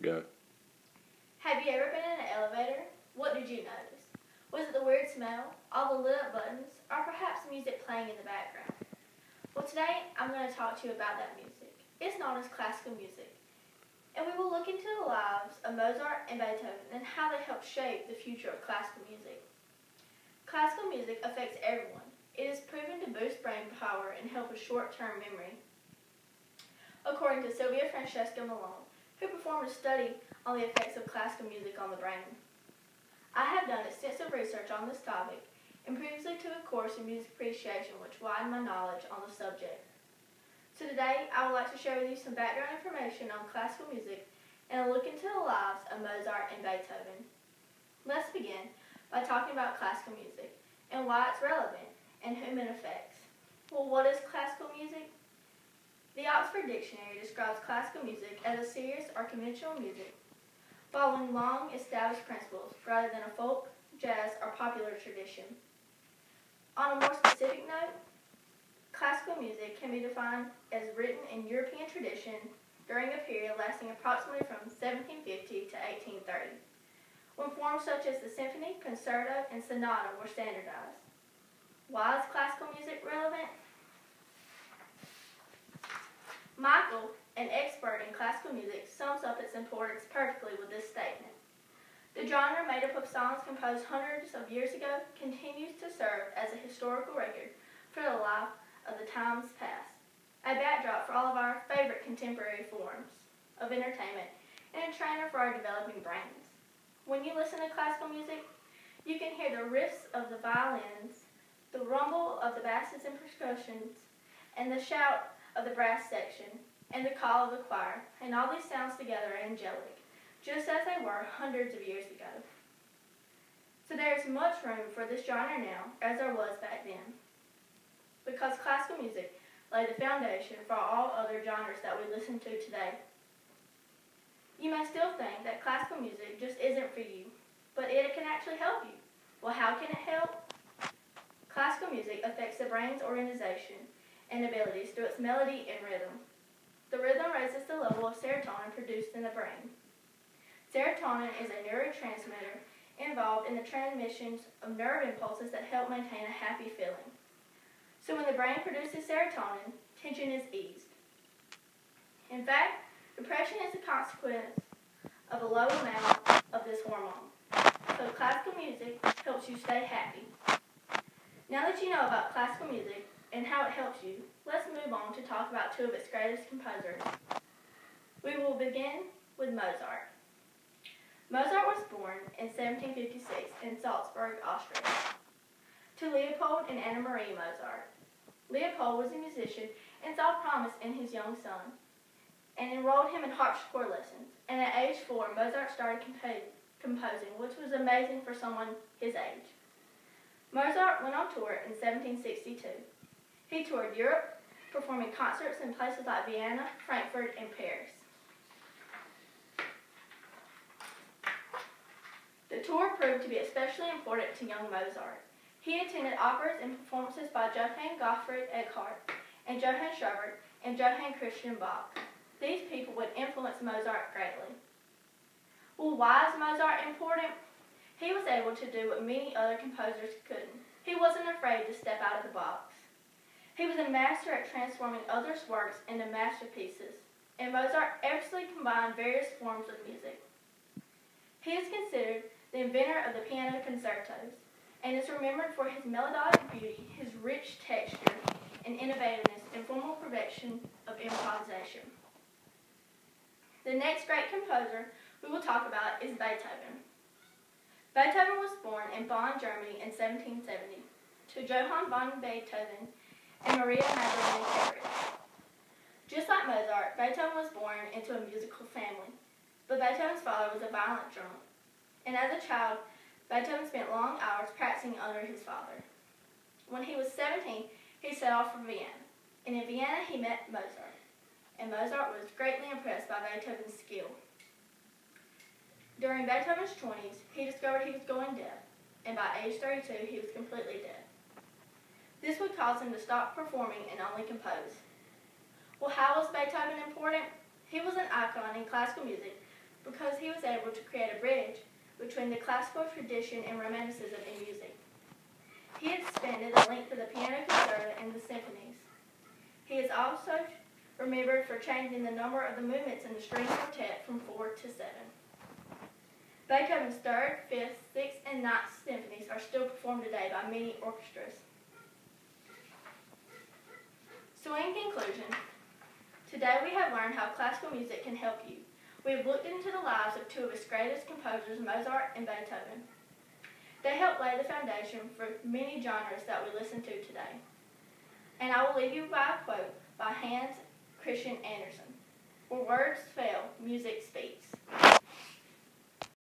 Go. Have you ever been in an elevator? What did you notice? Was it the weird smell, all the lit up buttons, or perhaps music playing in the background? Well, today I'm going to talk to you about that music. It's known as classical music. And we will look into the lives of Mozart and Beethoven and how they helped shape the future of classical music. Classical music affects everyone. It is proven to boost brain power and help with short-term memory. According to Sylvia Francesca Malone, who performed a study on the effects of classical music on the brain. I have done extensive research on this topic and previously took a course in music appreciation which widened my knowledge on the subject. So today I would like to share with you some background information on classical music and a look into the lives of Mozart and Beethoven. Let's begin by talking about classical music and why it's relevant and whom it affects. Well, what is classical music? The Oxford Dictionary describes classical music as a serious or conventional music following long established principles rather than a folk, jazz, or popular tradition. On a more specific note, classical music can be defined as written in European tradition during a period lasting approximately from 1750 to 1830, when forms such as the symphony, concerto, and sonata were standardized. Why is classical music relevant? Michael, an expert in classical music, sums up its importance perfectly with this statement. The genre, made up of songs composed hundreds of years ago, continues to serve as a historical record for the life of the times past, a backdrop for all of our favorite contemporary forms of entertainment, and a trainer for our developing brains. When you listen to classical music, you can hear the riffs of the violins, the rumble of the basses and percussions, and the shout of the brass section, and the call of the choir, and all these sounds together are angelic, just as they were hundreds of years ago. So there is much room for this genre now, as there was back then, because classical music laid the foundation for all other genres that we listen to today. You may still think that classical music just isn't for you, but it can actually help you. Well, how can it help? Classical music affects the brain's organization and abilities through its melody and rhythm. The rhythm raises the level of serotonin produced in the brain. Serotonin is a neurotransmitter involved in the transmissions of nerve impulses that help maintain a happy feeling. So when the brain produces serotonin, tension is eased. In fact, depression is a consequence of a low amount of this hormone. So classical music helps you stay happy. Now that you know about classical music and how it helps you, let's move on to talk about two of its greatest composers. We will begin with Mozart. Mozart was born in 1756 in Salzburg, Austria, to Leopold and Anna Marie Mozart. Leopold was a musician and saw promise in his young son, and enrolled him in harpsichord lessons. And at age 4, Mozart started composing, which was amazing for someone his age. Mozart went on tour in 1762. He toured Europe, performing concerts in places like Vienna, Frankfurt, and Paris. The tour proved to be especially important to young Mozart. He attended operas and performances by Johann Gottfried Eckhart and Johann Schubert and Johann Christian Bach. These people would influence Mozart greatly. Well, why is Mozart important? He was able to do what many other composers couldn't. He wasn't afraid to step out of the box. He was a master at transforming others' works into masterpieces, and Mozart expertly combined various forms of music. He is considered the inventor of the piano concertos, and is remembered for his melodic beauty, his rich texture, and innovativeness in formal perfection of improvisation. The next great composer we will talk about is Beethoven. Beethoven was born in Bonn, Germany in 1770 to Johann von Beethoven and Maria Magdalena Carrick. Just like Mozart, Beethoven was born into a musical family, but Beethoven's father was a violent drunk, and as a child, Beethoven spent long hours practicing under his father. When he was 17, he set off for Vienna, and in Vienna he met Mozart, and Mozart was greatly impressed by Beethoven's skill. During Beethoven's 20s, he discovered he was going deaf, and by age 32, he was completely deaf. This would cause him to stop performing and only compose. Well, how was Beethoven important? He was an icon in classical music because he was able to create a bridge between the classical tradition and Romanticism in music. He expanded the length of the piano concerto and the symphonies. He is also remembered for changing the number of the movements in the string quartet from 4 to 7. Beethoven's 3rd, 5th, 6th, and 9th symphonies are still performed today by many orchestras. So in conclusion, today we have learned how classical music can help you. We have looked into the lives of two of its greatest composers, Mozart and Beethoven. They helped lay the foundation for many genres that we listen to today. And I will leave you by a quote by Hans Christian Andersen. Where words fail, music speaks.